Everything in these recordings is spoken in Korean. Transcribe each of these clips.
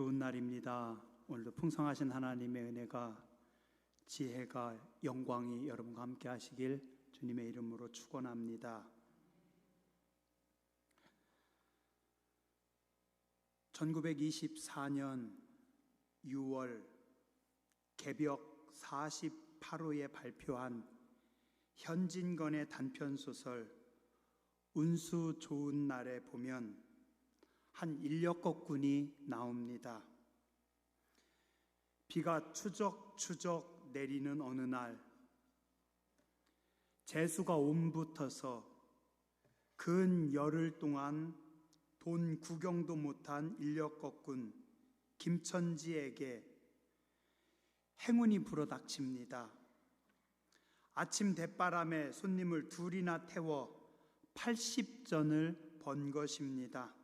좋은 날입니다. 오늘도 풍성하신 하나님의 은혜가, 지혜가, 영광이 여러분과 함께 하시길 주님의 이름으로 축원합니다. 1924년 6월 개벽 48호에 발표한 현진건의 단편소설 운수 좋은 날에 보면 한 인력거꾼이 나옵니다. 비가 추적추적 내리는 어느 날, 재수가 옴붙어서 근 열흘 동안 돈 구경도 못한 인력거꾼 김천지에게 행운이 불어닥칩니다. 아침 대바람에 손님을 둘이나 태워 80전을 번 것입니다.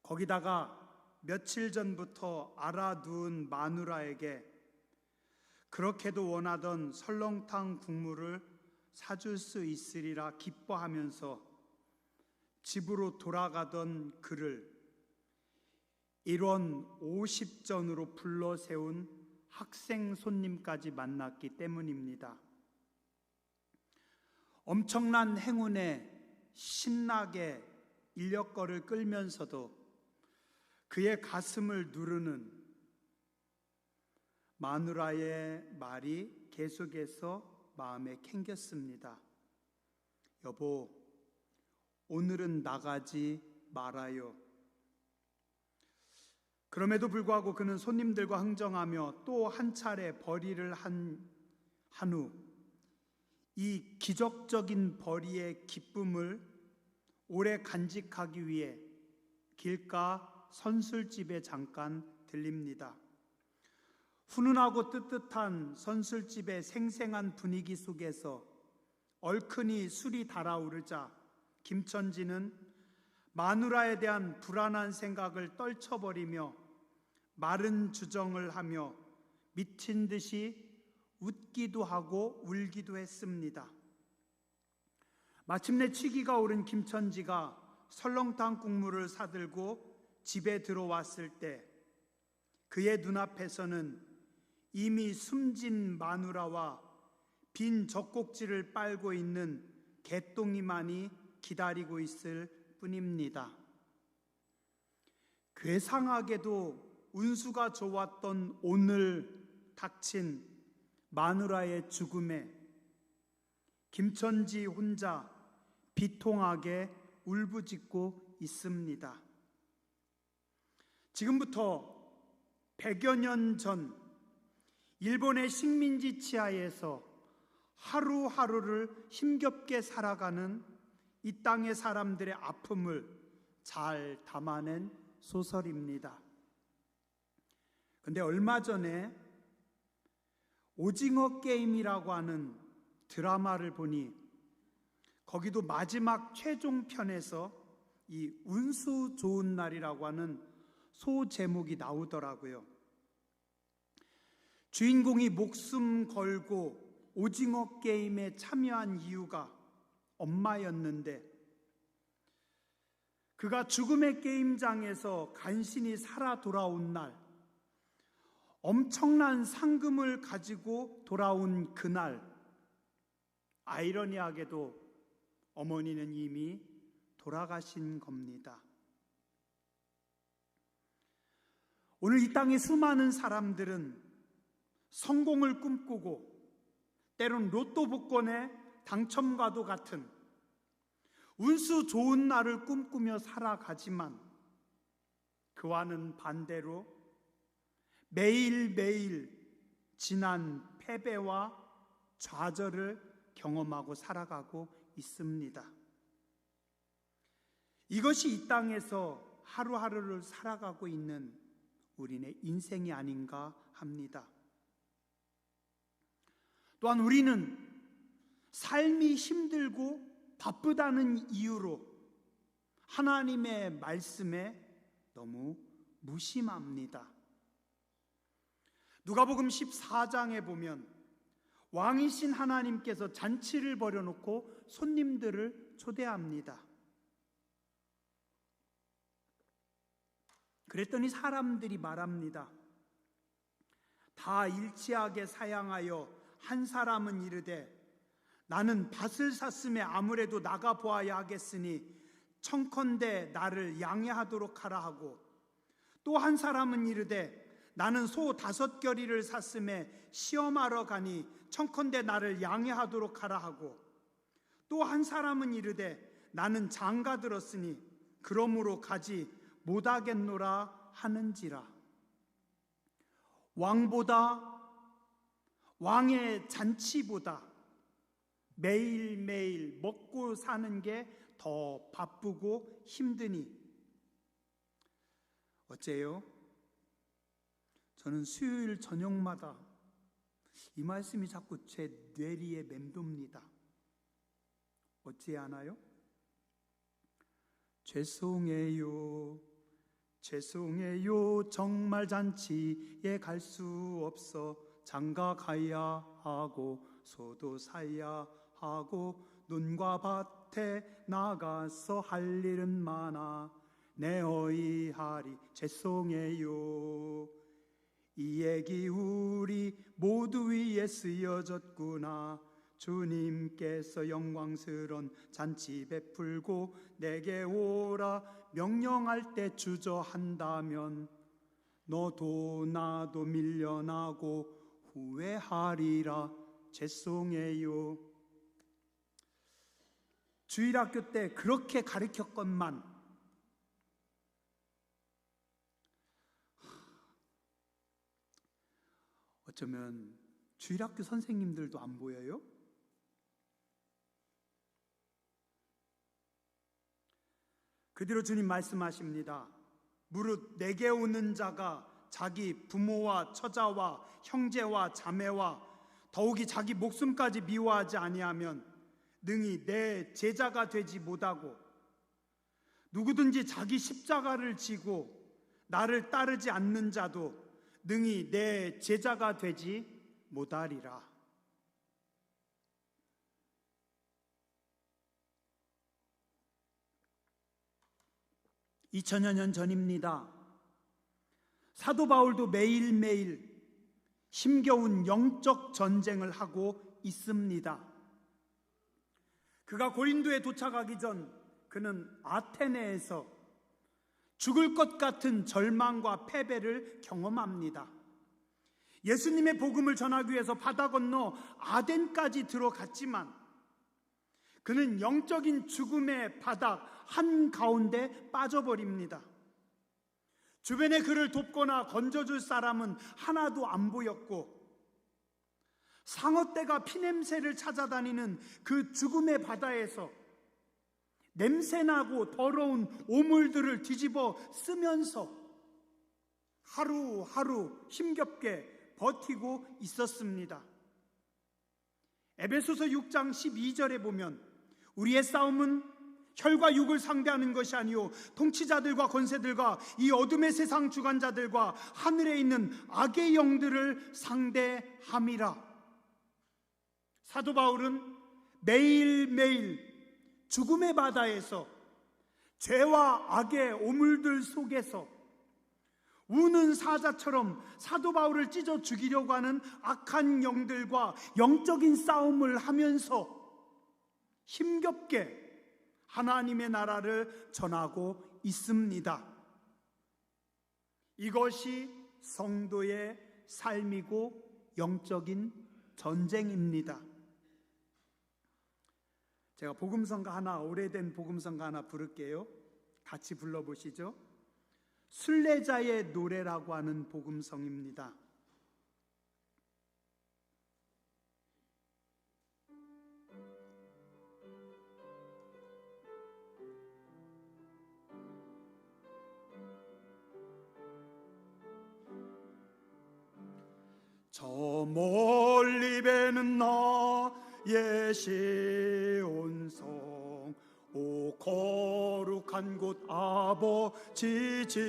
거기다가 며칠 전부터 알아두은 마누라에게 그렇게도 원하던 설렁탕 국물을 사줄 수 있으리라 기뻐하면서 집으로 돌아가던 그를 1원 50전으로 불러 세운 학생 손님까지 만났기 때문입니다. 엄청난 행운에 신나게 인력거를 끌면서도 그의 가슴을 누르는 마누라의 말이 계속해서 마음에 캥겼습니다. 여보, 오늘은 나가지 말아요. 그럼에도 불구하고 그는 손님들과 흥정하며 또 한 차례 벌이를 한 후 이 기적적인 벌이의 기쁨을 오래 간직하기 위해 길가 선술집에 잠깐 들립니다. 훈훈하고 뜨뜻한 선술집의 생생한 분위기 속에서 얼큰이 술이 달아오르자 김천지는 마누라에 대한 불안한 생각을 떨쳐버리며 마른 주정을 하며 미친 듯이 웃기도 하고 울기도 했습니다. 마침내 취기가 오른 김천지가 설렁탕 국물을 사들고 집에 들어왔을 때 그의 눈앞에서는 이미 숨진 마누라와 빈 젖꼭지를 빨고 있는 개똥이만이 기다리고 있을 뿐입니다. 괴상하게도 운수가 좋았던 오늘 닥친 마누라의 죽음에 김천지 혼자 비통하게 울부짖고 있습니다. 지금부터 100여 년 전 일본의 식민지 치하에서 하루하루를 힘겹게 살아가는 이 땅의 사람들의 아픔을 잘 담아낸 소설입니다. 그런데 얼마 전에 오징어 게임이라고 하는 드라마를 보니 거기도 마지막 최종 편에서 이 운수 좋은 날이라고 하는 소 제목이 나오더라고요. 주인공이 목숨 걸고 오징어 게임에 참여한 이유가 엄마였는데 그가 죽음의 게임장에서 간신히 살아 돌아온 날, 엄청난 상금을 가지고 돌아온 그날, 아이러니하게도 어머니는 이미 돌아가신 겁니다. 오늘 이 땅의 수많은 사람들은 성공을 꿈꾸고 때론 로또 복권의 당첨과도 같은 운수 좋은 날을 꿈꾸며 살아가지만 그와는 반대로 매일매일 지난 패배와 좌절을 경험하고 살아가고 있습니다. 이것이 이 땅에서 하루하루를 살아가고 있는 우리의 인생이 아닌가 합니다. 또한 우리는 삶이 힘들고 바쁘다는 이유로 하나님의 말씀에 너무 무심합니다. 누가복음 14장에 보면 왕이신 하나님께서 잔치를 벌여놓고 손님들을 초대합니다. 그랬더니 사람들이 말합니다. 다 일치하게 사양하여 한 사람은 이르되 나는 밭을 샀음에 아무래도 나가 보아야 하겠으니 청컨대 나를 양해하도록 하라 하고, 또 한 사람은 이르되 나는 소 5겨리를 샀음에 시험하러 가니 청컨대 나를 양해하도록 하라 하고, 또 한 사람은 이르되 나는 장가 들었으니 그러므로 가지 못하겠노라 하는지라. 왕의 잔치보다 매일매일 먹고 사는 게 더 바쁘고 힘드니 어째요? 저는 수요일 저녁마다 이 말씀이 자꾸 제 뇌리에 맴돕니다. 어찌하나요? 죄송해요, 죄송해요, 정말 잔치에 갈 수 없어 장가 가야 하고 소도 사야 하고 논과 밭에 나가서 할 일은 많아 내 어이하리 죄송해요. 이 얘기 우리 모두 위에 쓰여졌구나. 주님께서 영광스러운 잔치 베풀고 내게 오라 명령할 때 주저한다면 너도 나도 밀려나고 후회하리라. 죄송해요. 주일학교 때 그렇게 가르쳤건만 어쩌면 주일학교 선생님들도 안 보여요? 그대로 주님 말씀하십니다. 무릇 내게 오는 자가 자기 부모와 처자와 형제와 자매와 더욱이 자기 목숨까지 미워하지 아니하면 능히 내 제자가 되지 못하고, 누구든지 자기 십자가를 지고 나를 따르지 않는 자도 능히 내 제자가 되지 못하리라. 2000여 년 전입니다. 사도 바울도 매일매일 힘겨운 영적 전쟁을 하고 있습니다. 그가 고린도에 도착하기 전 그는 아테네에서 죽을 것 같은 절망과 패배를 경험합니다. 예수님의 복음을 전하기 위해서 바다 건너 아덴까지 들어갔지만 그는 영적인 죽음의 바닥 한가운데 빠져버립니다. 주변에 그를 돕거나 건져줄 사람은 하나도 안 보였고, 상어떼가 피냄새를 찾아다니는 그 죽음의 바다에서 냄새나고 더러운 오물들을 뒤집어 쓰면서 하루하루 힘겹게 버티고 있었습니다. 에베소서 6장 12절에 보면 우리의 싸움은 혈과 육을 상대하는 것이 아니요 통치자들과 권세들과 이 어둠의 세상 주관자들과 하늘에 있는 악의 영들을 상대함이라. 사도 바울은 매일매일 죽음의 바다에서 죄와 악의 오물들 속에서 우는 사자처럼 사도 바울을 찢어 죽이려고 하는 악한 영들과 영적인 싸움을 하면서 힘겹게 하나님의 나라를 전하고 있습니다. 이것이 성도의 삶이고 영적인 전쟁입니다. 제가 복음성가 하나, 오래된 복음성가 하나 부를게요. 같이 불러보시죠. 순례자의 노래라고 하는 복음성입니다. 저 멀리 배는 나의 시온성 오 거룩한 곳 아버지 집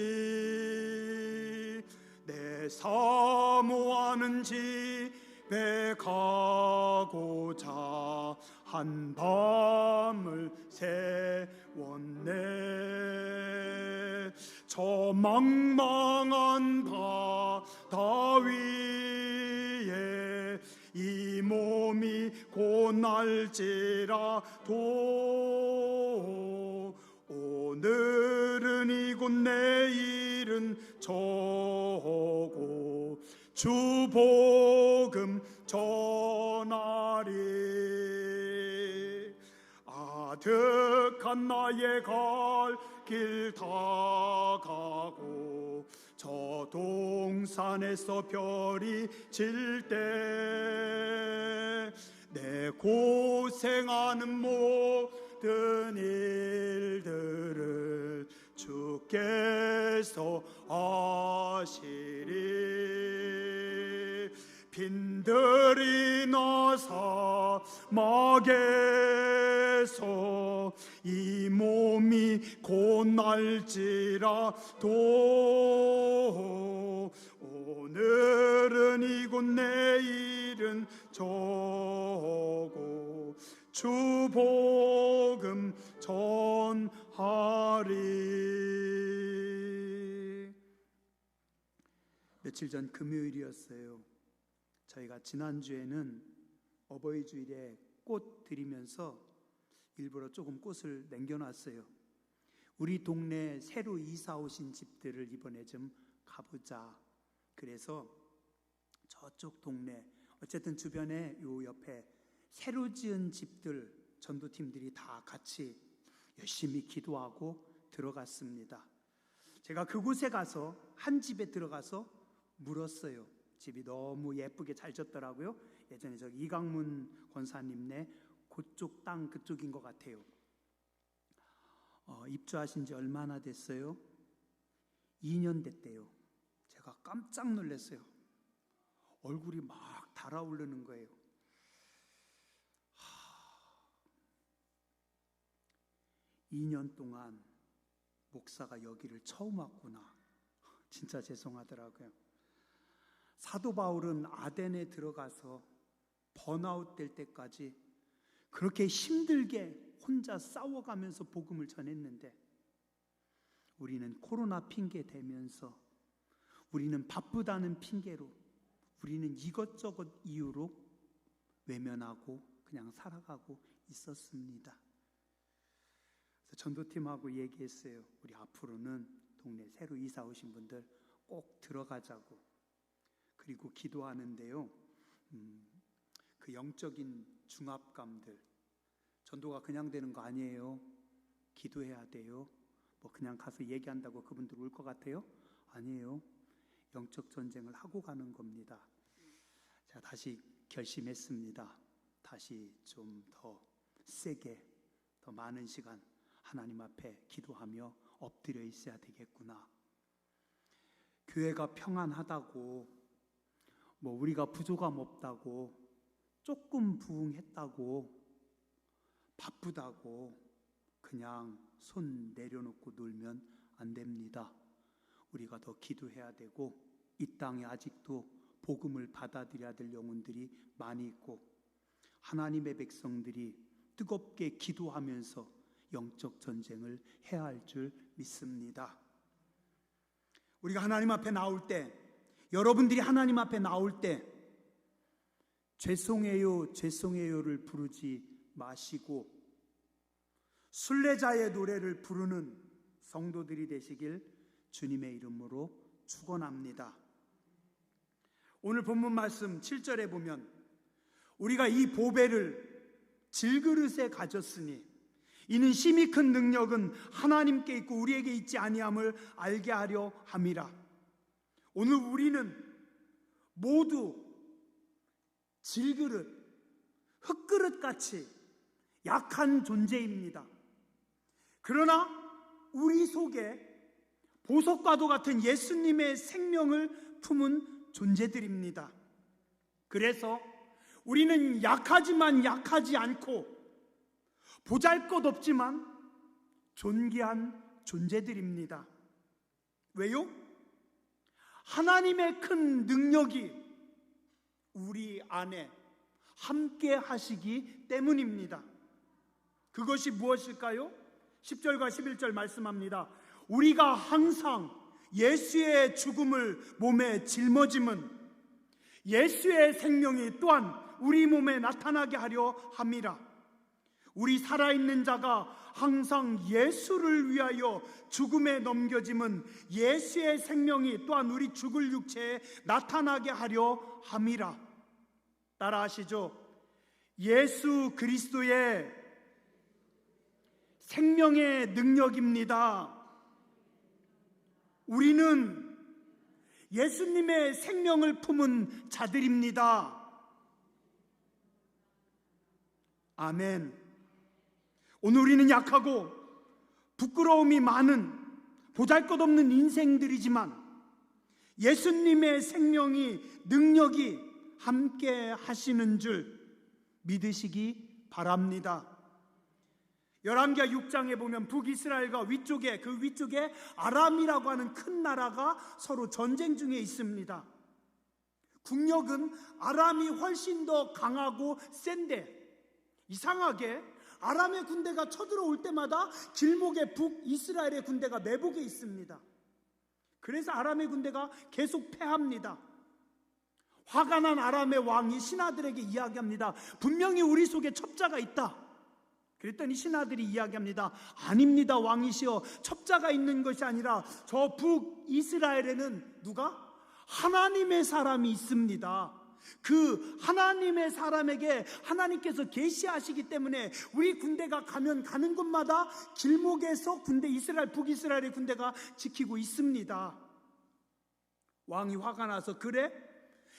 내 사모하는 집에 가고자 한 밤을 세웠네. 저 망망한 바다 위에 이 몸이 고날지라도 오늘은 이곳 내일은 저고 주 복음 전하리. 아득한 나의 갈 길 다 가고 저 동산에서 별이 질 때 내 고생하는 모든 일들을 주께서 아시리. 빈들이 나 사막에서 이 몸이 고날지라도 오늘은 이곳 내일은 저고 주 복음 전하리. 며칠 전 금요일이었어요. 저희가 지난주에는 어버이 주일에 꽃 드리면서 일부러 조금 꽃을 남겨놨어요. 우리 동네에 새로 이사 오신 집들을 이번에 좀 가보자. 그래서 저쪽 동네, 어쨌든 주변에 요 옆에 새로 지은 집들 전도팀들이 다 같이 열심히 기도하고 들어갔습니다. 제가 그곳에 가서 한 집에 들어가서 물었어요. 집이 너무 예쁘게 잘 졌더라고요. 예전에 저 이강문 권사님네 그쪽 땅 그쪽인 것 같아요. 입주하신 지 얼마나 됐어요? 2년 됐대요. 제가 깜짝 놀랐어요. 얼굴이 막 달아오르는 거예요. 2년 동안 목사가 여기를 처음 왔구나. 진짜 죄송하더라고요. 사도 바울은 아덴에 들어가서 번아웃 될 때까지 그렇게 힘들게 혼자 싸워가면서 복음을 전했는데 우리는 코로나 핑계 대면서 우리는 바쁘다는 핑계로 우리는 이것저것 이유로 외면하고 그냥 살아가고 있었습니다. 그래서 전도팀하고 얘기했어요. 우리 앞으로는 동네 새로 이사 오신 분들 꼭 들어가자고. 그리고 기도하는데요. 그 영적인 중압감들, 전도가 그냥 되는 거 아니에요. 기도해야 돼요. 뭐 그냥 가서 얘기한다고 그분들 올 것 같아요? 아니에요. 영적 전쟁을 하고 가는 겁니다. 제가 다시 결심했습니다. 다시 좀 더 세게, 더 많은 시간 하나님 앞에 기도하며 엎드려 있어야 되겠구나. 교회가 평안하다고, 뭐 우리가 부족함 없다고, 조금 부흥했다고, 바쁘다고 그냥 손 내려놓고 놀면 안 됩니다. 우리가 더 기도해야 되고 이 땅에 아직도 복음을 받아들여야 될 영혼들이 많이 있고 하나님의 백성들이 뜨겁게 기도하면서 영적 전쟁을 해야 할 줄 믿습니다. 우리가 하나님 앞에 나올 때, 여러분들이 하나님 앞에 나올 때 죄송해요, 죄송해요를 부르지 마시고 순례자의 노래를 부르는 성도들이 되시길 주님의 이름으로 축원합니다. 오늘 본문 말씀 7절에 보면 우리가 이 보배를 질그릇에 가졌으니 이는 심히 큰 능력은 하나님께 있고 우리에게 있지 아니함을 알게 하려 함이라. 오늘 우리는 모두 질그릇, 흙그릇같이 약한 존재입니다. 그러나 우리 속에 보석과도 같은 예수님의 생명을 품은 존재들입니다. 그래서 우리는 약하지만 약하지 않고 보잘것없지만 존귀한 존재들입니다. 왜요? 하나님의 큰 능력이 우리 안에 함께 하시기 때문입니다. 그것이 무엇일까요? 10절과 11절 말씀합니다. 우리가 항상 예수의 죽음을 몸에 짊어짐은 예수의 생명이 또한 우리 몸에 나타나게 하려 함이라. 우리 살아있는 자가 항상 예수를 위하여 죽음에 넘겨짐은 예수의 생명이 또한 우리 죽을 육체에 나타나게 하려 함이라. 따라하시죠. 예수 그리스도의 생명의 능력입니다. 우리는 예수님의 생명을 품은 자들입니다. 아멘. 오늘 우리는 약하고 부끄러움이 많은 보잘것없는 인생들이지만 예수님의 생명이 능력이 함께 하시는 줄 믿으시기 바랍니다. 열왕기하 6장에 보면 북이스라엘과 위쪽에 아람이라고 하는 큰 나라가 서로 전쟁 중에 있습니다. 국력은 아람이 훨씬 더 강하고 센데 이상하게 아람의 군대가 쳐들어올 때마다 길목에 북이스라엘의 군대가 매복에 있습니다. 그래서 아람의 군대가 계속 패합니다. 화가 난 아람의 왕이 신하들에게 이야기합니다. 분명히 우리 속에 첩자가 있다. 그랬더니 신하들이 이야기합니다. 아닙니다, 왕이시여. 첩자가 있는 것이 아니라 저 북이스라엘에는 누가? 하나님의 사람이 있습니다. 그 하나님의 사람에게 하나님께서 계시하시기 때문에 우리 군대가 가면 가는 곳마다 길목에서 북이스라엘의 군대가 지키고 있습니다. 왕이 화가 나서 그래?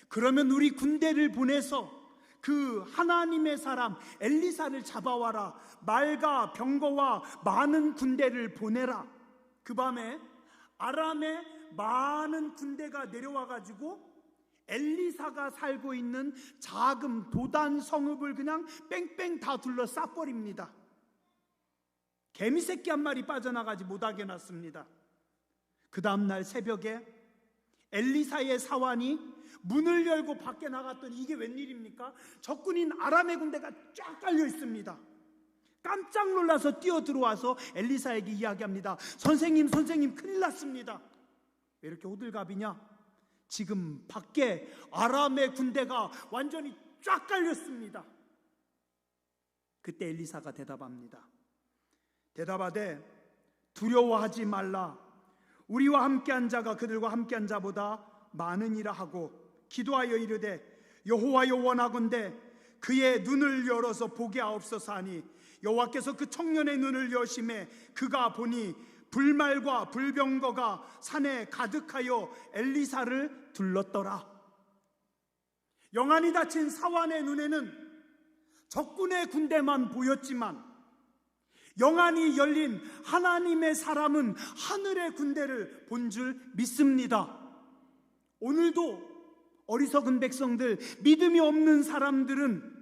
그러면 우리 군대를 보내서 그 하나님의 사람 엘리사를 잡아와라. 말과 병거와 많은 군대를 보내라. 그 밤에 아람의 많은 군대가 내려와가지고 엘리사가 살고 있는 작은 도단 성읍을 그냥 뺑뺑 다 둘러싸버립니다. 개미새끼 한 마리 빠져나가지 못하게 놨습니다. 그 다음날 새벽에 엘리사의 사환이 문을 열고 밖에 나갔더니 이게 웬일입니까? 적군인 아람의 군대가 쫙 깔려 있습니다. 깜짝 놀라서 뛰어 들어와서 엘리사에게 이야기합니다. 선생님 큰일 났습니다. 왜 이렇게 호들갑이냐? 지금 밖에 아람의 군대가 완전히 쫙 깔렸습니다. 그때 엘리사가 대답합니다. 대답하되 두려워하지 말라. 우리와 함께한 자가 그들과 함께한 자보다 많으니라 하고 기도하여 이르되 여호와여 원하건대 그의 눈을 열어서 보게 하옵소서 하니 여호와께서 그 청년의 눈을 여심해 그가 보니 불말과 불병거가 산에 가득하여 엘리사를 둘렀더라. 영안이 닫힌 사환의 눈에는 적군의 군대만 보였지만 영안이 열린 하나님의 사람은 하늘의 군대를 본 줄 믿습니다. 오늘도 어리석은 백성들, 믿음이 없는 사람들은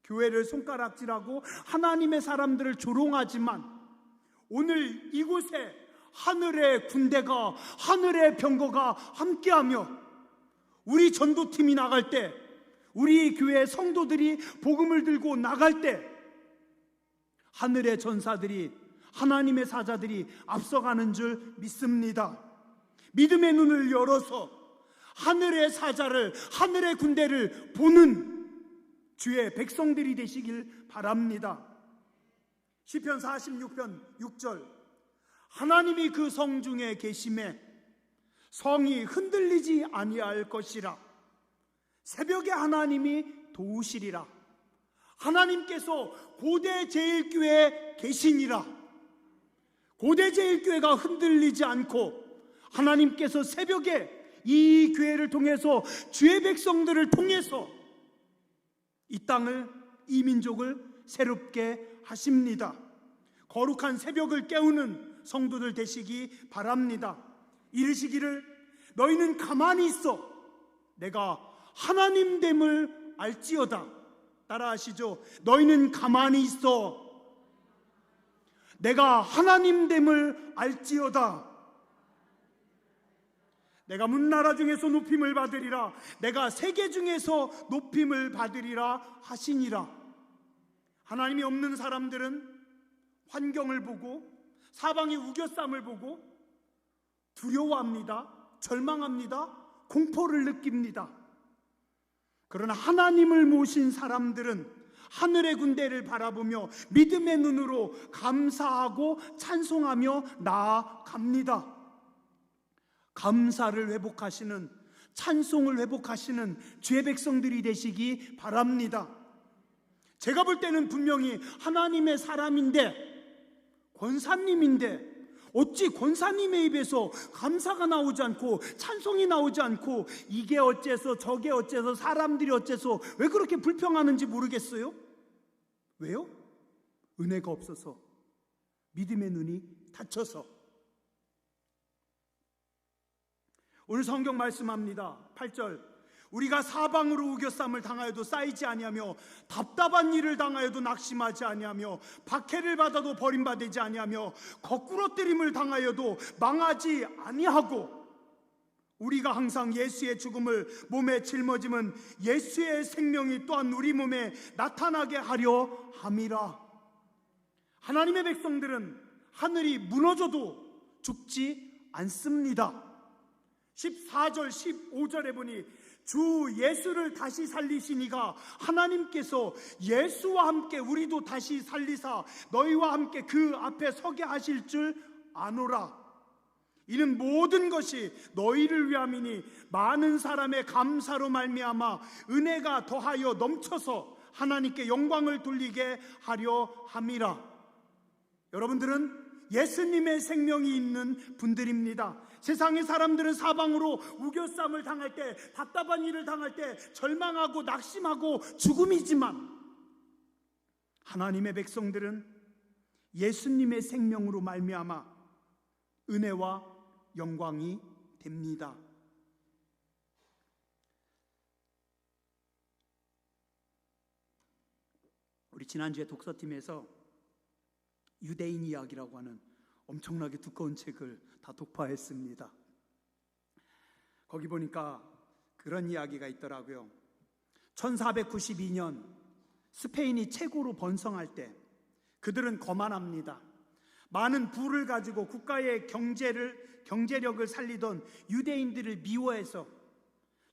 교회를 손가락질하고 하나님의 사람들을 조롱하지만 오늘 이곳에 하늘의 군대가, 하늘의 병거가 함께하며 우리 전도팀이 나갈 때, 우리 교회 성도들이 복음을 들고 나갈 때 하늘의 전사들이, 하나님의 사자들이 앞서가는 줄 믿습니다. 믿음의 눈을 열어서 하늘의 사자를, 하늘의 군대를 보는 주의 백성들이 되시길 바랍니다. 시편 46편 6절 하나님이 그 성 중에 계심에 성이 흔들리지 아니할 것이라. 새벽에 하나님이 도우시리라. 하나님께서 고대 제일교회에 계시니라. 고대 제일교회가 흔들리지 않고 하나님께서 새벽에 이 교회를 통해서 주의 백성들을 통해서 이 땅을, 이 민족을 새롭게 하십니다. 거룩한 새벽을 깨우는 성도들 되시기 바랍니다. 이르시기를 너희는 가만히 있어 내가 하나님됨을 알지어다. 따라하시죠. 너희는 가만히 있어 내가 하나님됨을 알지어다. 내가 문나라 중에서 높임을 받으리라. 내가 세계 중에서 높임을 받으리라 하시니라. 하나님이 없는 사람들은 환경을 보고 사방의 우겨쌈을 보고 두려워합니다. 절망합니다. 공포를 느낍니다. 그러나 하나님을 모신 사람들은 하늘의 군대를 바라보며 믿음의 눈으로 감사하고 찬송하며 나아갑니다. 감사를 회복하시는, 찬송을 회복하시는 주의 백성들이 되시기 바랍니다. 제가 볼 때는 분명히 하나님의 사람인데, 권사님인데 어찌 권사님의 입에서 감사가 나오지 않고 찬송이 나오지 않고 이게 어째서 저게 어째서 사람들이 어째서 왜 그렇게 불평하는지 모르겠어요? 왜요? 은혜가 없어서, 믿음의 눈이 닫혀서. 오늘 성경 말씀합니다. 8절, 우리가 사방으로 우겨쌈을 당하여도 쌓이지 아니하며 답답한 일을 당하여도 낙심하지 아니하며 박해를 받아도 버림받지 아니하며 거꾸로 때림을 당하여도 망하지 아니하고 우리가 항상 예수의 죽음을 몸에 짊어짐은 예수의 생명이 또한 우리 몸에 나타나게 하려 함이라. 하나님의 백성들은 하늘이 무너져도 죽지 않습니다. 14절 15절에 보니 주 예수를 다시 살리시니가 하나님께서 예수와 함께 우리도 다시 살리사 너희와 함께 그 앞에 서게 하실 줄 아노라. 이는 모든 것이 너희를 위함이니 많은 사람의 감사로 말미암아 은혜가 더하여 넘쳐서 하나님께 영광을 돌리게 하려 함이라. 여러분들은 예수님의 생명이 있는 분들입니다. 세상의 사람들은 사방으로 우겨쌈을 당할 때, 답답한 일을 당할 때 절망하고 낙심하고 죽음이지만 하나님의 백성들은 예수님의 생명으로 말미암아 은혜와 영광이 됩니다. 우리 지난주에 독서팀에서 유대인 이야기라고 하는 엄청나게 두꺼운 책을 다 독파했습니다. 거기 보니까 그런 이야기가 있더라고요. 1492년 스페인이 최고로 번성할 때 그들은 거만합니다. 많은 부를 가지고 국가의 경제력을 살리던 유대인들을 미워해서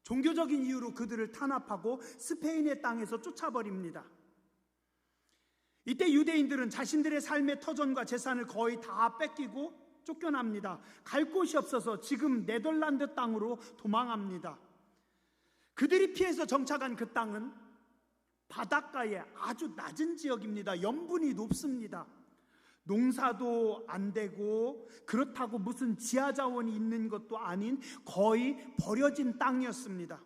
종교적인 이유로 그들을 탄압하고 스페인의 땅에서 쫓아버립니다. 이때 유대인들은 자신들의 삶의 터전과 재산을 거의 다 뺏기고 쫓겨납니다. 갈 곳이 없어서 지금 네덜란드 땅으로 도망합니다. 그들이 피해서 정착한 그 땅은 바닷가의 아주 낮은 지역입니다. 염분이 높습니다. 농사도 안 되고 그렇다고 무슨 지하자원이 있는 것도 아닌 거의 버려진 땅이었습니다.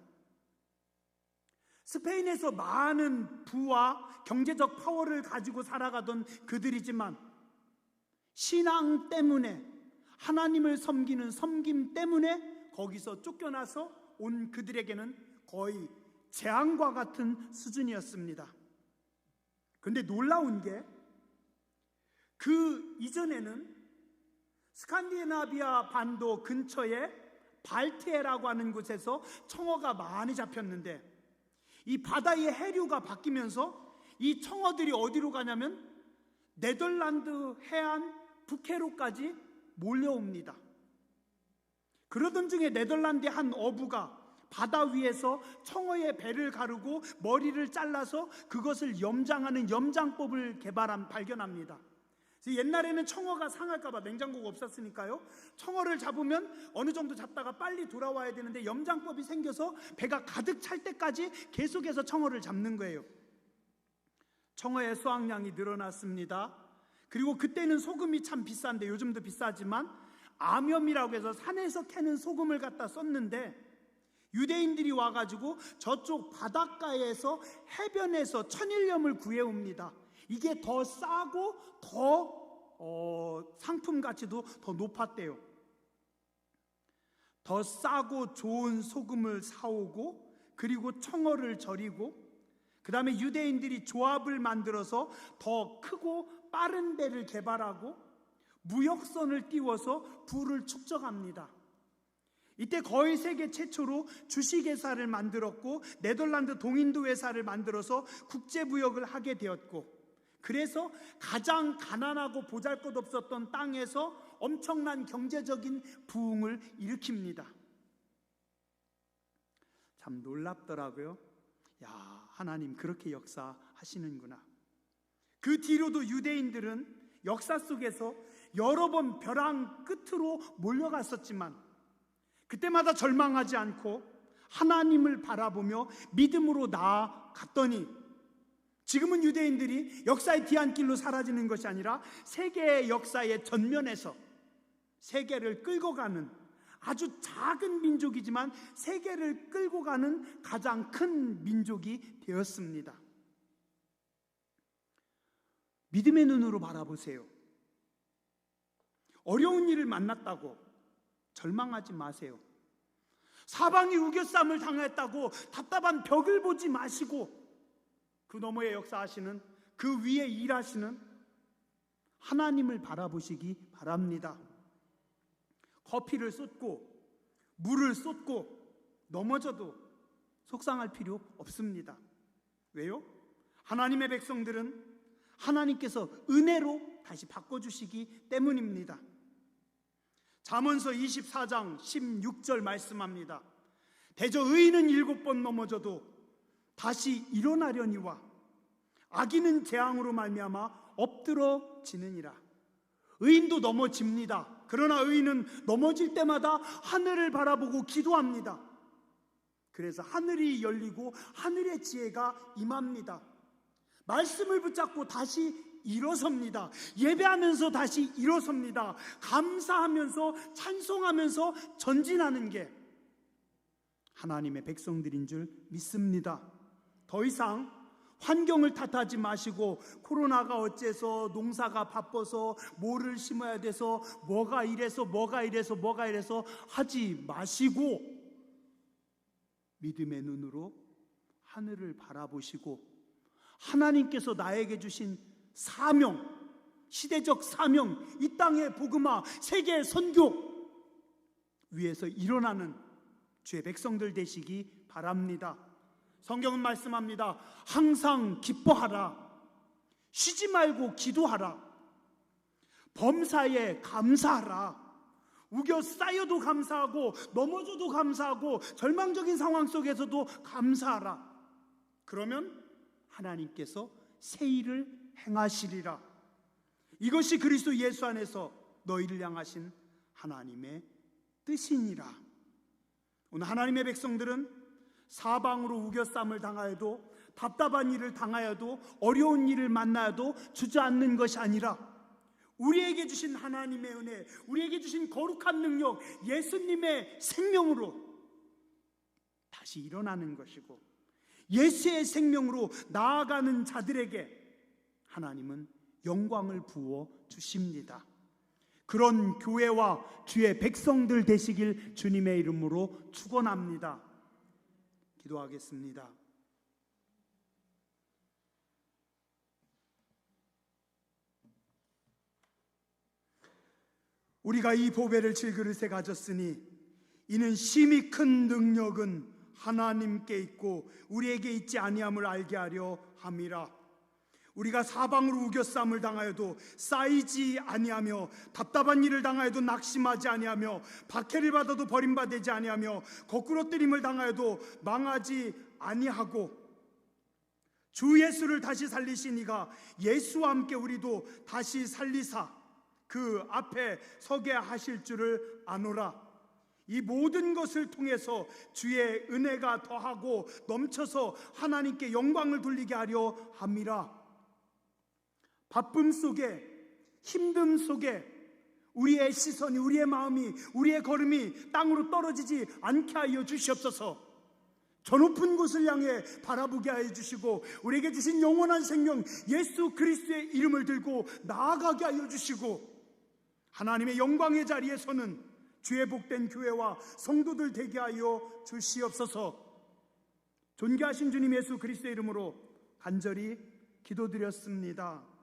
스페인에서 많은 부와 경제적 파워를 가지고 살아가던 그들이지만 신앙 때문에, 하나님을 섬기는 섬김 때문에 거기서 쫓겨나서 온 그들에게는 거의 재앙과 같은 수준이었습니다. 그런데 놀라운 게 그 이전에는 스칸디나비아 반도 근처에 발트해라고 하는 곳에서 청어가 많이 잡혔는데 이 바다의 해류가 바뀌면서 이 청어들이 어디로 가냐면 네덜란드 해안 북해로까지 몰려옵니다. 그러던 중에 네덜란드의 한 어부가 바다 위에서 청어의 배를 가르고 머리를 잘라서 그것을 염장하는 염장법을 발견합니다. 옛날에는 청어가 상할까봐 냉장고가 없었으니까요, 청어를 잡으면 어느 정도 잡다가 빨리 돌아와야 되는데 염장법이 생겨서 배가 가득 찰 때까지 계속해서 청어를 잡는 거예요. 청어의 수확량이 늘어났습니다. 그리고 그때는 소금이 참 비싼데, 요즘도 비싸지만 암염이라고 해서 산에서 캐는 소금을 갖다 썼는데 유대인들이 와가지고 저쪽 바닷가에서 해변에서 천일염을 구해옵니다. 이게 더 싸고 더 상품 가치도 더 높았대요. 더 싸고 좋은 소금을 사오고 그리고 청어를 절이고 그 다음에 유대인들이 조합을 만들어서 더 크고 빠른 배를 개발하고 무역선을 띄워서 부를 축적합니다. 이때 거의 세계 최초로 주식회사를 만들었고 네덜란드 동인도 회사를 만들어서 국제무역을 하게 되었고, 그래서 가장 가난하고 보잘것없었던 땅에서 엄청난 경제적인 부흥을 일으킵니다. 참 놀랍더라고요. 야, 하나님 그렇게 역사하시는구나. 그 뒤로도 유대인들은 역사 속에서 여러 번 벼랑 끝으로 몰려갔었지만 그때마다 절망하지 않고 하나님을 바라보며 믿음으로 나아갔더니 지금은 유대인들이 역사의 뒤안길로 사라지는 것이 아니라 세계의 역사의 전면에서 세계를 끌고 가는 아주 작은 민족이지만 세계를 끌고 가는 가장 큰 민족이 되었습니다. 믿음의 눈으로 바라보세요. 어려운 일을 만났다고 절망하지 마세요. 사방이 우겨쌈을 당했다고 답답한 벽을 보지 마시고 그 너머에 역사하시는, 그 위에 일하시는 하나님을 바라보시기 바랍니다. 커피를 쏟고 물을 쏟고 넘어져도 속상할 필요 없습니다. 왜요? 하나님의 백성들은 하나님께서 은혜로 다시 바꿔주시기 때문입니다. 잠언서 24장 16절 말씀합니다. 대저 의인은 7번 넘어져도 다시 일어나려니와 악인은 재앙으로 말미암아 엎드러지느니라. 의인도 넘어집니다. 그러나 의인은 넘어질 때마다 하늘을 바라보고 기도합니다. 그래서 하늘이 열리고 하늘의 지혜가 임합니다. 말씀을 붙잡고 다시 일어섭니다. 예배하면서 다시 일어섭니다. 감사하면서 찬송하면서 전진하는 게 하나님의 백성들인 줄 믿습니다. 더 이상 환경을 탓하지 마시고 코로나가 어째서, 농사가 바빠서, 뭐를 심어야 돼서, 뭐가 이래서 하지 마시고 믿음의 눈으로 하늘을 바라보시고 하나님께서 나에게 주신 사명, 시대적 사명, 이 땅의 복음화, 세계 선교 위에서 일어나는 주의 백성들 되시기 바랍니다. 성경은 말씀합니다. 항상 기뻐하라. 쉬지 말고 기도하라. 범사에 감사하라. 우겨 쌓여도 감사하고 넘어져도 감사하고 절망적인 상황 속에서도 감사하라. 그러면 하나님께서 새 일을 행하시리라. 이것이 그리스도 예수 안에서 너희를 향하신 하나님의 뜻이니라. 오늘 하나님의 백성들은 사방으로 우겨쌈을 당하여도, 답답한 일을 당하여도, 어려운 일을 만나여도 주저앉는 것이 아니라 우리에게 주신 하나님의 은혜, 우리에게 주신 거룩한 능력, 예수님의 생명으로 다시 일어나는 것이고, 예수의 생명으로 나아가는 자들에게 하나님은 영광을 부어 주십니다. 그런 교회와 주의 백성들 되시길 주님의 이름으로 축원합니다. 기도하겠습니다. 우리가 이 보배를 질그릇에 가졌으니 이는 심히 큰 능력은 하나님께 있고 우리에게 있지 아니함을 알게 하려 함이라. 우리가 사방으로 우겨쌈을 당하여도 쌓이지 아니하며, 답답한 일을 당하여도 낙심하지 아니하며, 박해를 받아도 버림받지 아니하며, 거꾸로 뜨림을 당하여도 망하지 아니하고, 주 예수를 다시 살리신 이가 예수와 함께 우리도 다시 살리사 그 앞에 서게 하실 줄을 아노라. 이 모든 것을 통해서 주의 은혜가 더하고 넘쳐서 하나님께 영광을 돌리게 하려 함이라. 바쁨 속에, 힘듦 속에 우리의 시선이, 우리의 마음이, 우리의 걸음이 땅으로 떨어지지 않게 하여 주시옵소서. 저 높은 곳을 향해 바라보게 하여 주시고 우리에게 주신 영원한 생명 예수 그리스도의 이름을 들고 나아가게 하여 주시고, 하나님의 영광의 자리에 서는 주의 복된 교회와 성도들 되게 하여 주시옵소서. 존귀하신 주님 예수 그리스도의 이름으로 간절히 기도드렸습니다.